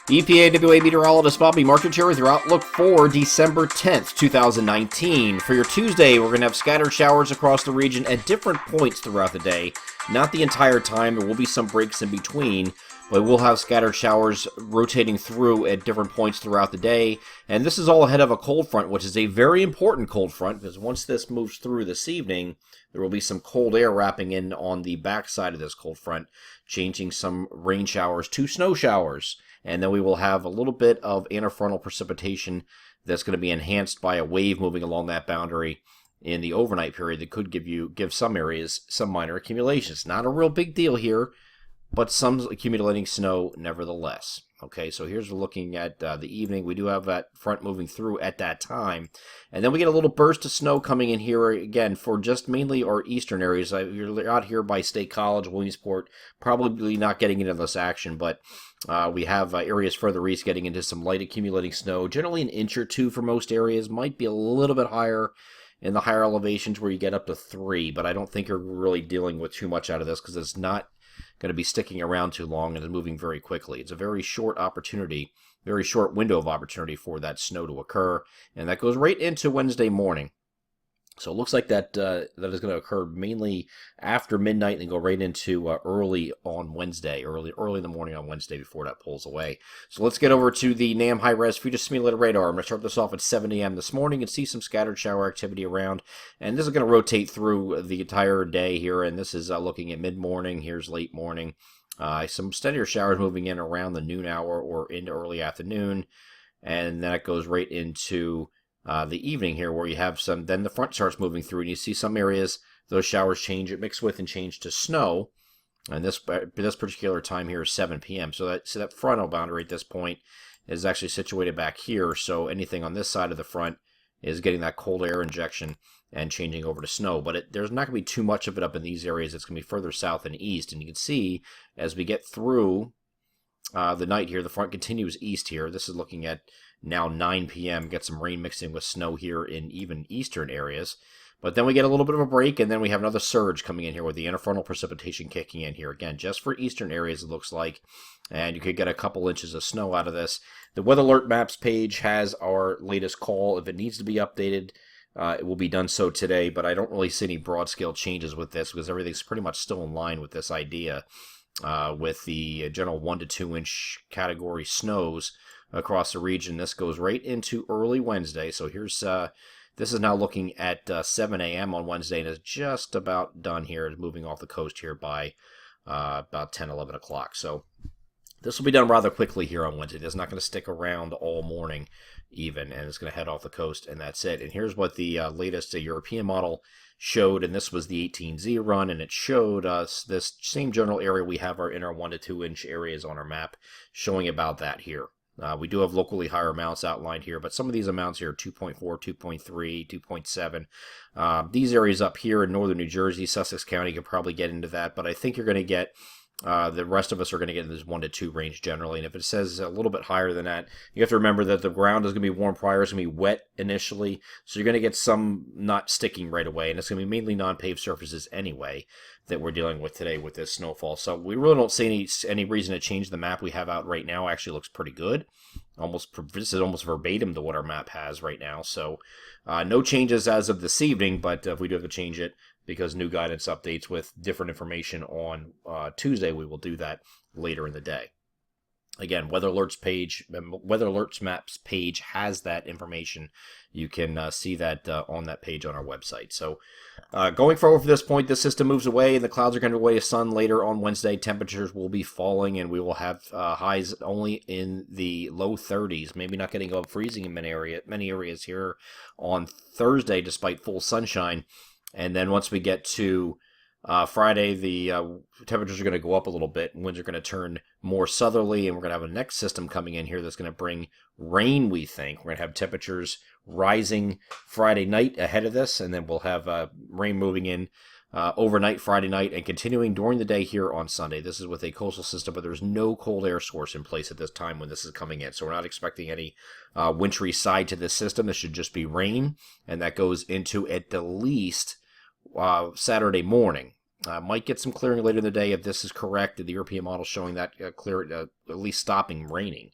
EPAWA meteorologist Bobby Martin here with your outlook for December 10th, 2019. For your Tuesday, we're going to have scattered showers across the region at different points throughout the day. Not the entire time, there will be some breaks in between, but we'll have scattered showers rotating through at different points throughout the day. And this is all ahead of a cold front, which is a very important cold front, because once this moves through this evening, there will be some cold air wrapping in on the backside of this cold front, changing some rain showers to snow showers. And then we will have a little bit of antifrontal precipitation that's going to be enhanced by a wave moving along that boundary in the overnight period that could give some areas some minor accumulations. Not a real big deal here, but some accumulating snow nevertheless. Okay, so here's looking at the evening. We do have that front moving through at that time. And then we get a little burst of snow coming in here again for just mainly our eastern areas. You're out here by State College, Williamsport, probably not getting into this action, but we have areas further east getting into some light accumulating snow. Generally an inch or two for most areas. Might be a little bit higher in the higher elevations where you get up to 3, but I don't think you're really dealing with too much out of this because it's not going to be sticking around too long and is moving very quickly. It's a very short opportunity, very short window of opportunity for that snow to occur, and that goes right into Wednesday morning. So it looks like that is going to occur mainly after midnight and then go right into early on Wednesday, early in the morning on Wednesday before that pulls away. So let's get over to the NAM high-res future simulated radar. I'm going to start this off at 7 a.m. this morning and see some scattered shower activity around. And this is going to rotate through the entire day here, and this is looking at mid-morning. Here's late morning. Some steadier showers moving in around the noon hour or into early afternoon. And then it goes right into the evening here where you have some, then the front starts moving through and you see some areas, those showers change, it mix with and change to snow. And this particular time here is 7 p.m. So that frontal boundary at this point is actually situated back here. So anything on this side of the front is getting that cold air injection and changing over to snow. But there's not going to be too much of it up in these areas. It's going to be further south and east. And you can see as we get through the night here, the front continues east here. This is looking at now 9 p.m. Get some rain mixing with snow here in even eastern areas. But then we get a little bit of a break, and then we have another surge coming in here with the interfrontal precipitation kicking in here. Again, just for eastern areas, it looks like. And you could get a couple inches of snow out of this. The Weather Alert Maps page has our latest call. If it needs to be updated, it will be done so today. But I don't really see any broad-scale changes with this because everything's pretty much still in line with this idea. With the general 1 to 2 inch category snows across the region. This goes right into early Wednesday. So here's this is now looking at 7 a.m. on Wednesday and is just about done here. It's moving off the coast here by about 10, 11 o'clock. So this will be done rather quickly here on Wednesday. It's not going to stick around all morning even, and it's going to head off the coast, and that's it. And here's what the latest European model showed, and this was the 18Z run, and it showed us this same general area we have in our 1 to 2 inch areas on our map, showing about that here. We do have locally higher amounts outlined here, but some of these amounts here are 2.4, 2.3, 2.7. These areas up here in northern New Jersey, Sussex County, could probably get into that, but I think you're going to get the rest of us are going to get in this 1 to 2 range generally. And if it says a little bit higher than that, you have to remember that the ground is going to be warm prior. It's going to be wet initially. So you're going to get some not sticking right away. And it's going to be mainly non-paved surfaces anyway that we're dealing with today with this snowfall. So we really don't see any reason to change the map we have out right now. Actually looks pretty good. This is almost verbatim to what our map has right now. So no changes as of this evening, but if we do have to change it, because new guidance updates with different information on Tuesday, we will do that later in the day. Again, Weather Alerts Maps page has that information. You can see that on that page on our website. So going forward from this point, the system moves away and the clouds are going to away to sun later on Wednesday. Temperatures will be falling and we will have highs only in the low 30s, maybe not getting above freezing in many areas here on Thursday despite full sunshine. And then once we get to Friday, the temperatures are going to go up a little bit. Winds are going to turn more southerly, and we're going to have a next system coming in here that's going to bring rain, we think. We're going to have temperatures rising Friday night ahead of this, and then we'll have rain moving in overnight Friday night and continuing during the day here on Sunday. This is with a coastal system, but there's no cold air source in place at this time when this is coming in. So we're not expecting any wintry side to this system. This should just be rain, and that goes into at the least Saturday morning. Might get some clearing later in the day if this is correct. The European model showing that clear, at least stopping raining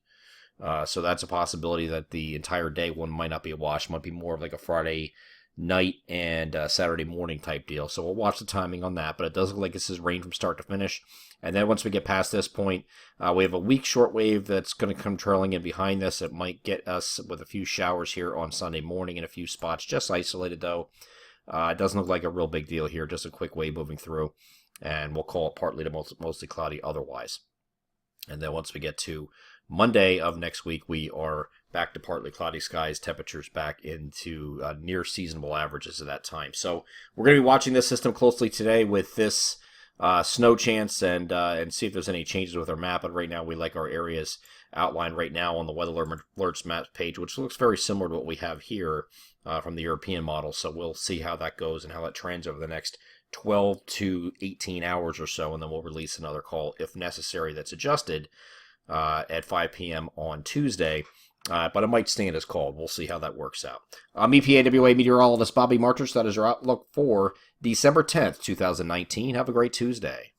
So that's a possibility that the entire day one might not be a wash, might be more of like a Friday night and Saturday morning type deal. So we'll watch the timing on that, but it does look like this is rain from start to finish. And then once we get past this point, we have a weak shortwave that's going to come trailing in behind this. It might get us with a few showers here on Sunday morning in a few spots, just isolated though. It doesn't look like a real big deal here, just a quick wave moving through. And we'll call it partly to mostly cloudy otherwise. And then once we get to Monday of next week, we are back to partly cloudy skies, temperatures back into near seasonable averages at that time. So we're going to be watching this system closely today with this snow chance and see if there's any changes with our map. But right now we like our areas outlined right now on the weather alerts map page, which looks very similar to what we have here from the European model. So we'll see how that goes and how that trends over the next 12 to 18 hours or so, and then we'll release another call if necessary that's adjusted at 5 p.m. on Tuesday. But it might stand as called. We'll see how that works out. I'm EPAWA meteorologist Bobby Martich. That is your outlook for December 10th, 2019. Have a great Tuesday.